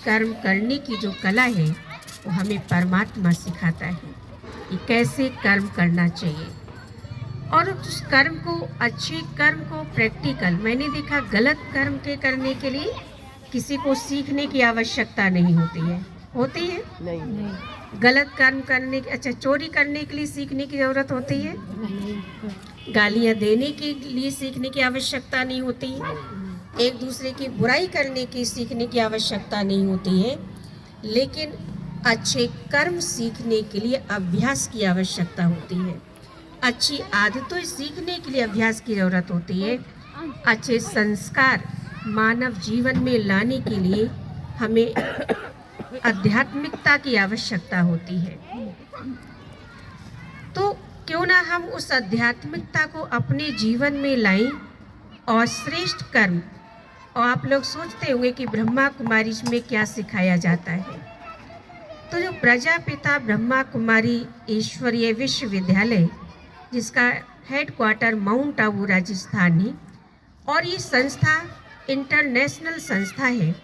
कर्म करने की जो कला है वो हमें परमात्मा सिखाता है कि कैसे कर्म करना चाहिए। और उस कर्म को, अच्छे कर्म को प्रैक्टिकल, मैंने देखा गलत कर्म के करने के लिए किसी को सीखने की आवश्यकता नहीं होती है। होती है? नहीं। गलत कर्म करने, अच्छा चोरी करने के लिए सीखने की ज़रूरत होती है? गालियाँ देने के लिए सीखने की आवश्यकता नहीं होती है। एक दूसरे की बुराई करने की सीखने की आवश्यकता नहीं होती है। लेकिन अच्छे कर्म सीखने के लिए अभ्यास की आवश्यकता होती है। अच्छी आदतों सीखने के लिए अभ्यास की ज़रूरत होती है। अच्छे संस्कार मानव जीवन में लाने के लिए हमें आध्यात्मिकता की आवश्यकता होती है। तो क्यों ना हम उस आध्यात्मिकता को अपने जीवन में लाएं और श्रेष्ठ कर्म। और आप लोग सोचते होंगे कि ब्रह्मा कुमारी में क्या सिखाया जाता है। तो जो प्रजापिता ब्रह्मा कुमारी ईश्वरीय विश्वविद्यालय, जिसका हेडक्वार्टर माउंट आबू राजस्थान है, और ये संस्था इंटरनेशनल संस्था है,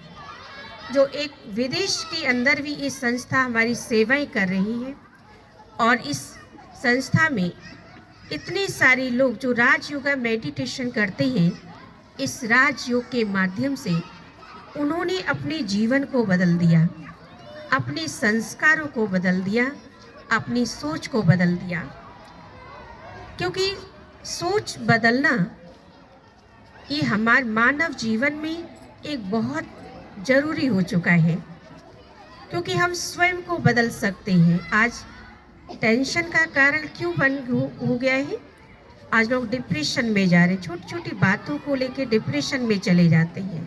जो एक विदेश के अंदर भी ये संस्था हमारी सेवाएं कर रही है। और इस संस्था में इतने सारे लोग जो राजयोग मेडिटेशन करते हैं, इस राजयोग के माध्यम से उन्होंने अपने जीवन को बदल दिया, अपने संस्कारों को बदल दिया, अपनी सोच को बदल दिया। क्योंकि सोच बदलना ये हमारे मानव जीवन में एक बहुत ज़रूरी हो चुका है, क्योंकि हम स्वयं को बदल सकते हैं। आज टेंशन का कारण क्यों हो गया है? आज लोग डिप्रेशन में जा रहे हैं, छोटी छोटी बातों को लेके डिप्रेशन में चले जाते हैं,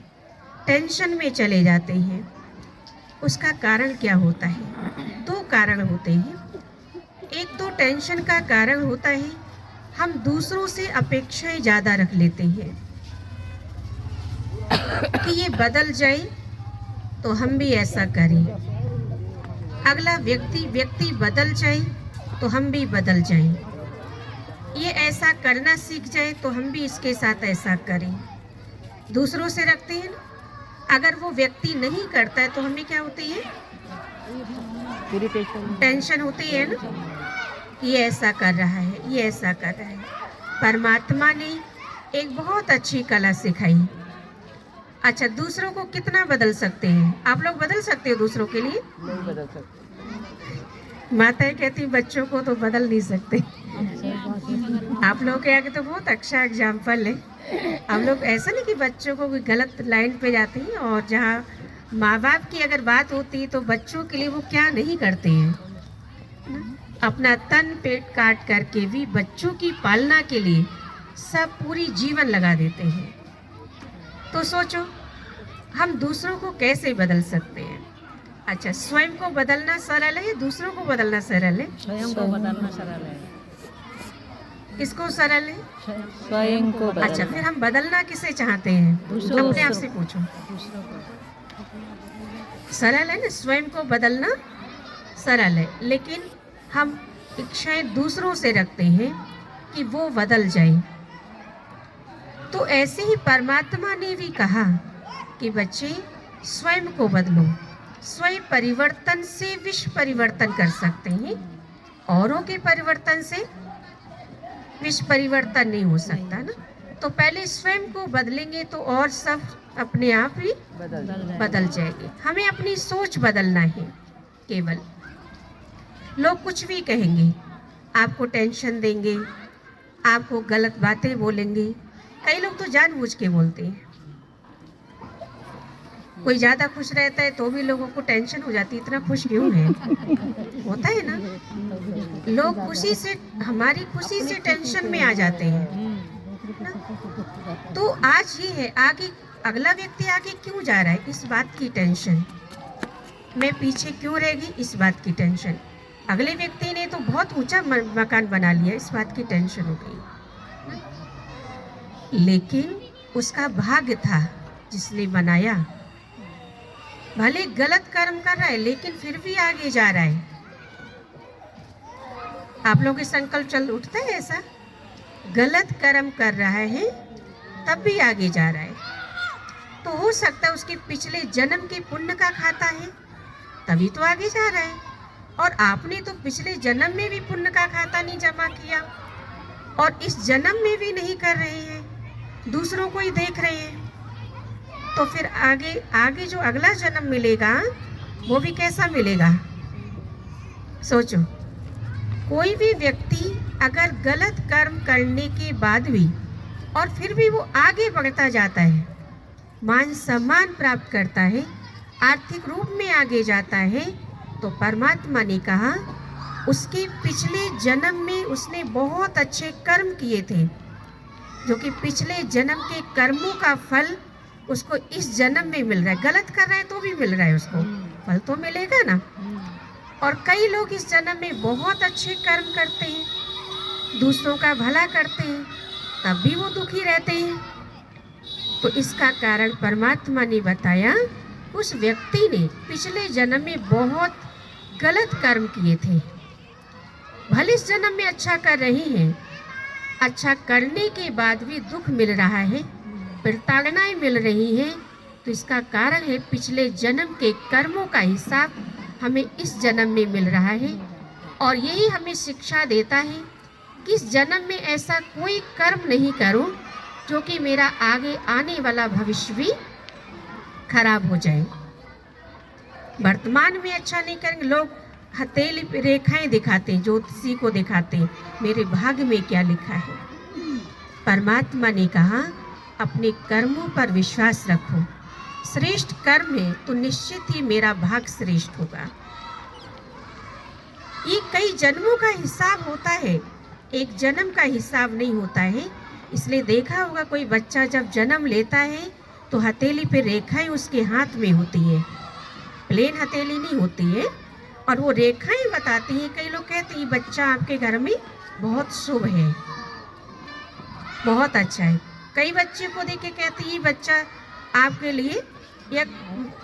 टेंशन में चले जाते हैं। उसका कारण क्या होता है? दो कारण होते हैं। एक तो टेंशन का कारण होता है हम दूसरों से अपेक्षाएं ज़्यादा रख लेते हैं कि ये बदल जाए तो हम भी ऐसा करें, अगला व्यक्ति बदल जाए तो हम भी बदल जाएं, ये ऐसा करना सीख जाए तो हम भी इसके साथ ऐसा करें। दूसरों से रखते हैं ना, अगर वो व्यक्ति नहीं करता है तो हमें क्या होती है? टेंशन होती है ना, ये ऐसा कर रहा है, ये ऐसा कर रहा है। परमात्मा ने एक बहुत अच्छी कला सिखाई। अच्छा, दूसरों को कितना बदल सकते हैं? आप लोग बदल सकते हो दूसरों के लिए? नहीं बदल सकते। माताएं कहती बच्चों को तो बदल नहीं सकते। आप लोगों के आगे तो बहुत अच्छा एग्जाम्पल है। हम लोग ऐसा नहीं कि बच्चों को कोई गलत लाइन पे जाते हैं, और जहाँ माँ बाप की अगर बात होती है तो बच्चों के लिए वो क्या नहीं करते हैं, अपना तन पेट काट करके भी बच्चों की पालना के लिए सब पूरी जीवन लगा देते हैं। तो सोचो हम दूसरों को कैसे बदल सकते हैं? अच्छा, स्वयं को बदलना सरल है या दूसरों को बदलना सरल है? स्वयं को बदलना सरल है। इसको सरल है? स्वयं को बदलना। अच्छा, फिर हम बदलना किसे चाहते हैं? अपने आप से पूछो। सरल है ना, स्वयं को बदलना सरल है, लेकिन हम इच्छाएं दूसरों से रखते हैं कि वो बदल जाए। तो ऐसे ही परमात्मा ने भी कहा कि बच्चे स्वयं को बदलो। स्वयं परिवर्तन से विश्व परिवर्तन कर सकते हैं, औरों के परिवर्तन से विश्व परिवर्तन नहीं हो सकता ना। तो पहले स्वयं को बदलेंगे तो और सब अपने आप ही बदल जाएंगे। हमें अपनी सोच बदलना है। केवल लोग कुछ भी कहेंगे, आपको टेंशन देंगे, आपको गलत बातें बोलेंगे। कई लोग तो जानबूझ के बोलते हैं। कोई ज़्यादा खुश रहता है तो भी लोगों को टेंशन हो जाती है, इतना खुश क्यों है? होता है ना, लोग खुशी से, हमारी खुशी से टेंशन में आ जाते हैं ना? तो आज ये है, आगे अगला व्यक्ति आगे क्यों जा रहा है, इस बात की टेंशन। मैं पीछे क्यों रहेगी, इस बात की टेंशन। अगले व्यक्ति ने तो बहुत ऊंचा मकान बना लिया, इस बात की टेंशन हो गई। लेकिन उसका भाग्य था जिसने बनाया। भले गलत कर्म कर रहा है लेकिन फिर भी आगे जा रहा है। आप लोगों के संकल्प चल उठता है ऐसा? गलत कर्म कर रहा है तब भी आगे जा रहा है। तो हो सकता है उसके पिछले जन्म के पुण्य का खाता है, तभी तो आगे जा रहा है। और आपने तो पिछले जन्म में भी पुण्य का खाता नहीं जमा किया और इस जन्म में भी नहीं कर रहे हैं, दूसरों को ही देख रहे हैं, तो फिर आगे आगे जो अगला जन्म मिलेगा वो भी कैसा मिलेगा? सोचो, कोई भी व्यक्ति अगर गलत कर्म करने के बाद भी और फिर भी वो आगे बढ़ता जाता है, मान सम्मान प्राप्त करता है, आर्थिक रूप में आगे जाता है, तो परमात्मा ने कहा उसके पिछले जन्म में उसने बहुत अच्छे कर्म किए थे, जो कि पिछले जन्म के कर्मों का फल उसको इस जन्म में मिल रहा है। गलत कर रहा है तो भी मिल रहा है, उसको फल तो मिलेगा ना। और कई लोग इस जन्म में बहुत अच्छे कर्म करते हैं, दूसरों का भला करते हैं, तब भी वो दुखी रहते हैं। तो इसका कारण परमात्मा ने बताया, उस व्यक्ति ने पिछले जन्म में बहुत गलत कर्म किए थे, भले इस जन्म में अच्छा कर रहे हैं, अच्छा करने के बाद भी दुख मिल रहा है, प्रताड़नाएं मिल रही हैं, तो इसका कारण है पिछले जन्म के कर्मों का हिसाब हमें इस जन्म में मिल रहा है। और यही हमें शिक्षा देता है कि इस जन्म में ऐसा कोई कर्म नहीं करूं जो कि मेरा आगे आने वाला भविष्य भी खराब हो जाए। वर्तमान में अच्छा नहीं करेंगे, लोग हथेली पे रेखाएं दिखाते हैं, ज्योतिषी को दिखाते हैं, मेरे भाग्य में क्या लिखा है। परमात्मा ने कहा अपने कर्मों पर विश्वास रखो, श्रेष्ठ कर्म है तो निश्चित ही मेरा भाग्य श्रेष्ठ होगा। ये कई जन्मों का हिसाब होता है, एक जन्म का हिसाब नहीं होता है। इसलिए देखा होगा कोई बच्चा जब जन्म लेता है तो हथेली पे रेखाएं उसके हाथ में होती है, प्लेन हथेली नहीं होती है, और वो रेखाएं बताती हैं। कई लोग कहते हैं बच्चा आपके घर में बहुत शुभ है, बहुत अच्छा है। कई बच्चे को देख के कहते हैं ये बच्चा आपके लिए, या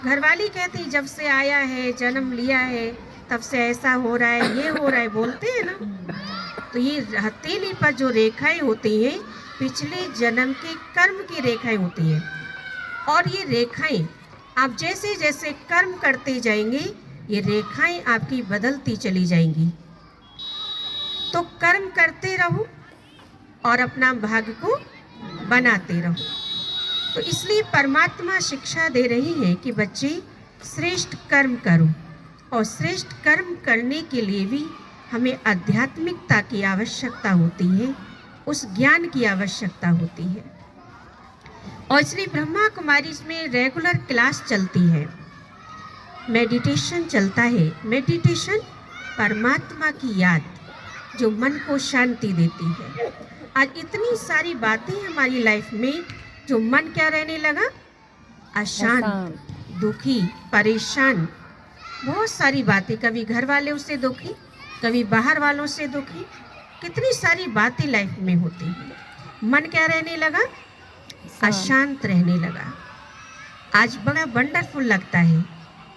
घरवाली कहती जब से आया है, जन्म लिया है, तब से ऐसा हो रहा है, ये हो रहा है, बोलते हैं ना। तो ये हथेली पर जो रेखाएं होती हैं पिछले जन्म के कर्म की रेखाएं होती हैं, और ये रेखाएं आप जैसे जैसे कर्म करते जाएंगे ये रेखाएं आपकी बदलती चली जाएंगी। तो कर्म करते रहो और अपना भाग्य को बनाते रहो। तो इसलिए परमात्मा शिक्षा दे रही है कि बच्चे श्रेष्ठ कर्म करो, और श्रेष्ठ कर्म करने के लिए भी हमें आध्यात्मिकता की आवश्यकता होती है, उस ज्ञान की आवश्यकता होती है। और इसलिए ब्रह्मा कुमारी में रेगुलर क्लास चलती है, मेडिटेशन चलता है। मेडिटेशन परमात्मा की याद जो मन को शांति देती है। आज इतनी सारी बातें हमारी लाइफ में जो मन क्या रहने लगा, अशांत, दुखी, परेशान, बहुत सारी बातें, कभी घर वालों से दुखी, कभी बाहर वालों से दुखी, कितनी सारी बातें लाइफ में होती हैं। मन क्या रहने लगा, अशांत रहने लगा। आज बड़ा वंडरफुल लगता है,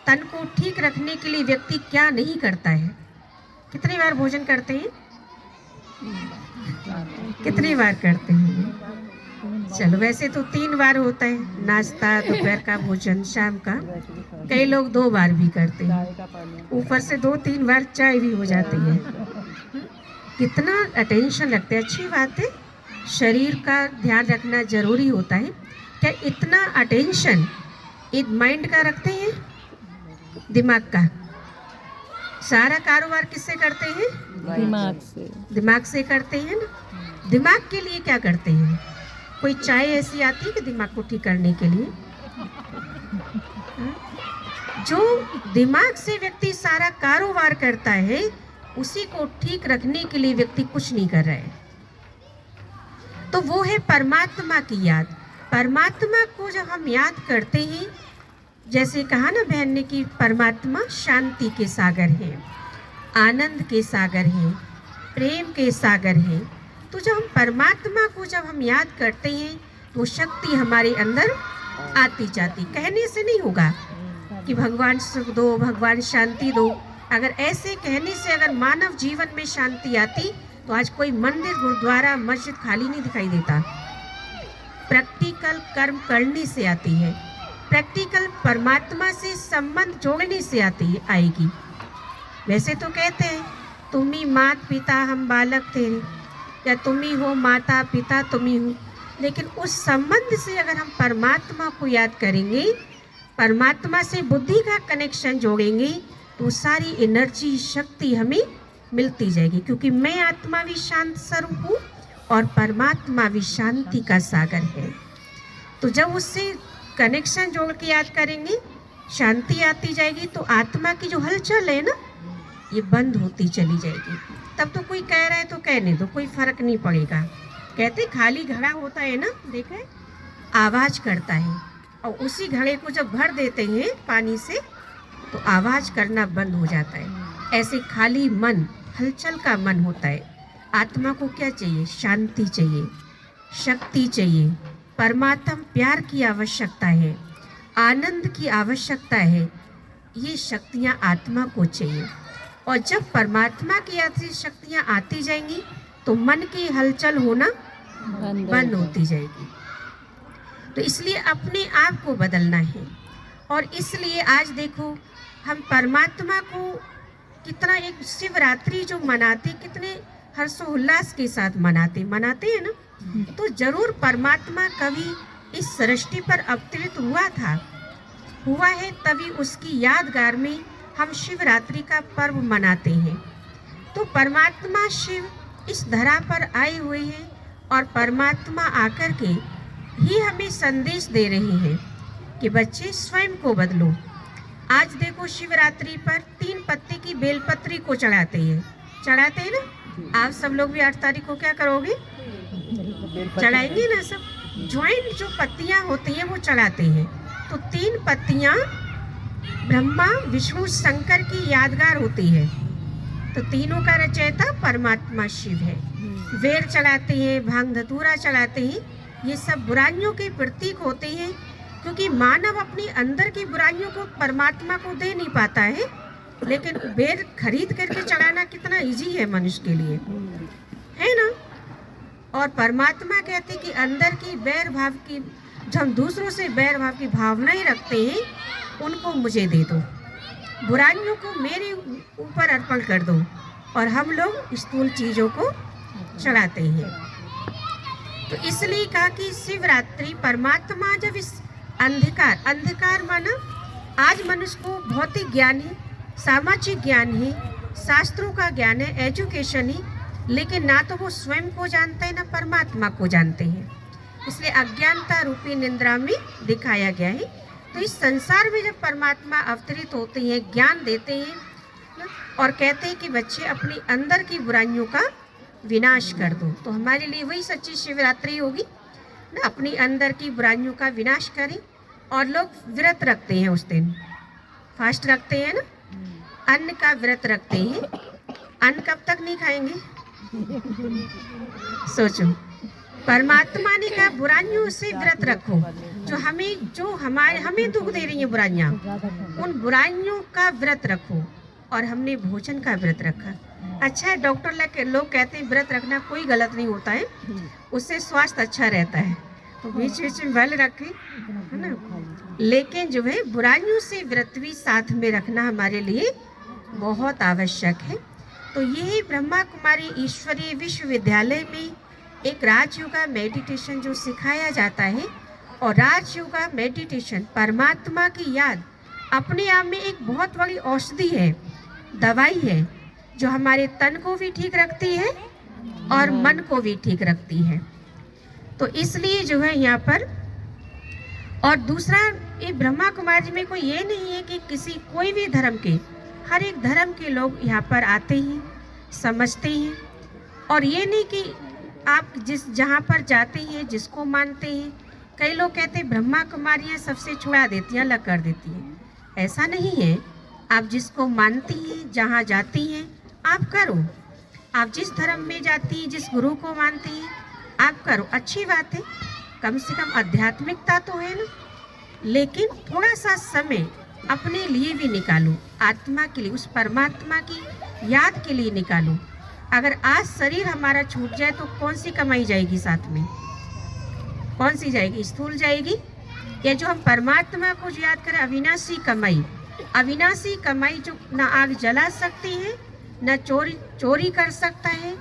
तन को ठीक रखने के लिए व्यक्ति क्या नहीं करता है। कितनी बार भोजन करते हैं, कितनी बार करते हैं? चलो वैसे तो 3 बार होता है, नाश्ता, दोपहर का भोजन, शाम का। कई लोग 2 बार भी करते हैं, ऊपर से 2-3 बार चाय भी हो जाती है। कितना अटेंशन लगता है। अच्छी बात है, शरीर का ध्यान रखना जरूरी होता है। क्या इतना अटेंशन माइंड का रखते हैं, दिमाग का? सारा कारोबार किससे करते हैं? दिमाग से करते हैं ना। दिमाग के लिए क्या करते हैं? कोई चाय ऐसी आती है कि दिमाग को ठीक करने के लिए? जो दिमाग से व्यक्ति सारा कारोबार करता है, उसी को ठीक रखने के लिए व्यक्ति कुछ नहीं कर रहा है। तो वो है परमात्मा की याद। परमात्मा को जब हम याद करते हैं, जैसे कहा ना बहन ने कि परमात्मा शांति के सागर है, आनंद के सागर है, प्रेम के सागर है। तो जब हम परमात्मा को जब हम याद करते हैं तो शक्ति हमारे अंदर आती जाती। कहने से नहीं होगा कि भगवान सुख दो, भगवान शांति दो। अगर ऐसे कहने से अगर मानव जीवन में शांति आती तो आज कोई मंदिर, गुरुद्वारा, मस्जिद खाली नहीं दिखाई देता। प्रैक्टिकल कर्म करने से आती है। प्रैक्टिकल परमात्मा से संबंध जोड़ने से आएगी। वैसे तो कहते हैं तुम ही मात पिता हम बालक तेरे, या तुम ही हो माता पिता तुम ही हो, लेकिन उस संबंध से अगर हम परमात्मा को याद करेंगे, परमात्मा से बुद्धि का कनेक्शन जोड़ेंगे, तो सारी एनर्जी शक्ति हमें मिलती जाएगी। क्योंकि मैं आत्मा भी शांत स्वरूप हूँ और परमात्मा भी शांति का सागर है। तो जब उससे कनेक्शन जोड़ के याद करेंगे, शांति आती जाएगी, तो आत्मा की जो हलचल है ना, ये बंद होती चली जाएगी। तब तो कोई कह रहा है तो कहने दो, कोई फर्क नहीं पड़ेगा। कहते खाली घड़ा होता है ना, देखे आवाज करता है, और उसी घड़े को जब भर देते हैं पानी से तो आवाज करना बंद हो जाता है। ऐसे खाली मन, हलचल का मन होता है। आत्मा को क्या चाहिए? शांति चाहिए, शक्ति चाहिए, परमात्मा प्यार की आवश्यकता है, आनंद की आवश्यकता है। ये शक्तियाँ आत्मा को चाहिए। और जब परमात्मा की ऐसी शक्तियाँ आती जाएंगी तो मन की हलचल होना बंद होती जाएगी। तो इसलिए अपने आप को बदलना है। और इसलिए आज देखो हम परमात्मा को कितना, एक शिवरात्रि जो मनाते कितने हर्षोल्लास के साथ मनाते हैं ना। तो जरूर परमात्मा कभी इस सृष्टि पर अवतरित हुआ है, तभी उसकी यादगार में हम शिवरात्रि का पर्व मनाते हैं। तो परमात्मा शिव इस धरा पर आए हुए हैं और परमात्मा आकर के ही हमें संदेश दे रहे हैं कि बच्चे स्वयं को बदलो। आज देखो शिवरात्रि पर 3 पत्ती की बेलपत्री को चढ़ाते हैं ना। आप सब लोग भी 8 तारीख को क्या करोगे? चढ़ाएंगे ना सब। ज्वाइंट जो पत्तियां होती हैं वो चढ़ाते हैं। तो 3 पत्तियां ब्रह्मा विष्णु शंकर की यादगार होती है। तो तीनों का रचयिता परमात्मा शिव है। वेर चढ़ाते हैं, भांग धतूरा चढ़ाते हैं। ये सब बुराइयों के प्रतीक होते हैं, क्योंकि मानव अपनी अंदर की बुराइयों को परमात्मा को दे नहीं पाता है। लेकिन बेर खरीद करके चढ़ाना कितना इजी है मनुष्य के लिए, है ना। और परमात्मा कहते कि अंदर की बैर भाव की, जो हम दूसरों से बैर भाव की भावनाएं रखते हैं, उनको मुझे दे दो, बुराइयों को मेरे ऊपर अर्पण कर दो। और हम लोग स्थूल चीज़ों को चढ़ाते हैं। तो इसलिए कहा कि शिवरात्रि परमात्मा जब इस अंधकार माना, आज मनुष्य को भौतिक ज्ञान है, सामाजिक ज्ञान है, शास्त्रों का ज्ञान है, एजुकेशन है, लेकिन ना तो वो स्वयं को जानते हैं ना परमात्मा को जानते हैं। इसलिए अज्ञानता रूपी निद्रा में दिखाया गया है। तो इस संसार में जब परमात्मा अवतरित होते हैं, ज्ञान देते हैं और कहते हैं कि बच्चे अपनी अंदर की बुराइयों का विनाश कर दो, तो हमारे लिए वही सच्ची शिवरात्रि होगी ना। अपनी अंदर की बुराइयों का विनाश करें। और लोग व्रत रखते हैं, उस दिन फास्ट रखते हैं ना, अन्न का व्रत रखते हैं। अन्न कब तक नहीं खाएंगे? सोचो, परमात्मा ने कहा बुराइयों से व्रत रखो। हमें दुख दे रही है बुराइयां, उन बुराइयों का व्रत रखो। और हमने भोजन का व्रत रखा। अच्छा है, डॉक्टर लोग कहते हैं व्रत रखना कोई गलत नहीं होता है, उससे स्वास्थ्य अच्छा रहता है। तो बीच बीच में बल रखे, है ना। लेकिन जो है बुराइयों से व्रत भी साथ में रखना हमारे लिए बहुत आवश्यक है। तो यही ब्रह्मा कुमारी ईश्वरीय विश्वविद्यालय में एक राजयोगा मेडिटेशन जो सिखाया जाता है। और राजयोगा मेडिटेशन परमात्मा की याद अपने आप में एक बहुत बड़ी औषधि है, दवाई है, जो हमारे तन को भी ठीक रखती है और मन को भी ठीक रखती है। तो इसलिए जो है यहाँ पर, और दूसरा ये ब्रह्मा कुमारी में कोई ये नहीं है कि कोई भी धर्म के, हर एक धर्म के लोग यहाँ पर आते हैं, समझते हैं। और ये नहीं कि आप जहाँ पर जाते हैं जिसको मानते हैं। कई लोग कहते हैं ब्रह्मा कुमारियाँ सबसे छुड़ा देती हैं, अलग कर देती हैं। ऐसा नहीं है। आप जिसको मानती हैं, जहाँ जाती हैं, आप करो। आप जिस धर्म में जाती हैं, जिस गुरु को मानती हैं, आप करो, अच्छी बात है। कम से कम आध्यात्मिकता तो है ना। लेकिन थोड़ा सा समय अपने लिए भी निकालो, आत्मा के लिए, उस परमात्मा की याद के लिए निकालो। अगर आज शरीर हमारा छूट जाए तो कौन सी कमाई जाएगी साथ में? कौन सी जाएगी? स्थूल जाएगी या जो हम परमात्मा को जो याद करें, अविनाशी कमाई, अविनाशी कमाई जो ना आग जला सकती है, ना चोरी कर सकता है,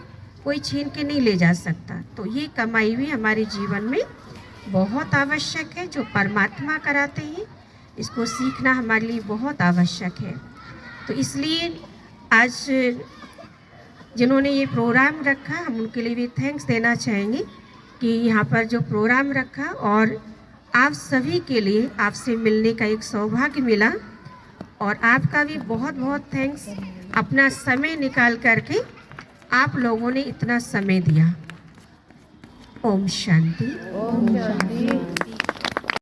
कोई छीन के नहीं ले जा सकता। तो ये कमाई भी हमारे जीवन में बहुत आवश्यक है, जो परमात्मा कराते हैं, इसको सीखना हमारे लिए बहुत आवश्यक है। तो इसलिए आज जिन्होंने ये प्रोग्राम रखा, हम उनके लिए भी थैंक्स देना चाहेंगे कि यहाँ पर जो प्रोग्राम रखा, और आप सभी के लिए आपसे मिलने का एक सौभाग्य मिला, और आपका भी बहुत बहुत थैंक्स, अपना समय निकाल करके आप लोगों ने इतना समय दिया। ओम शांति। ओम शांति।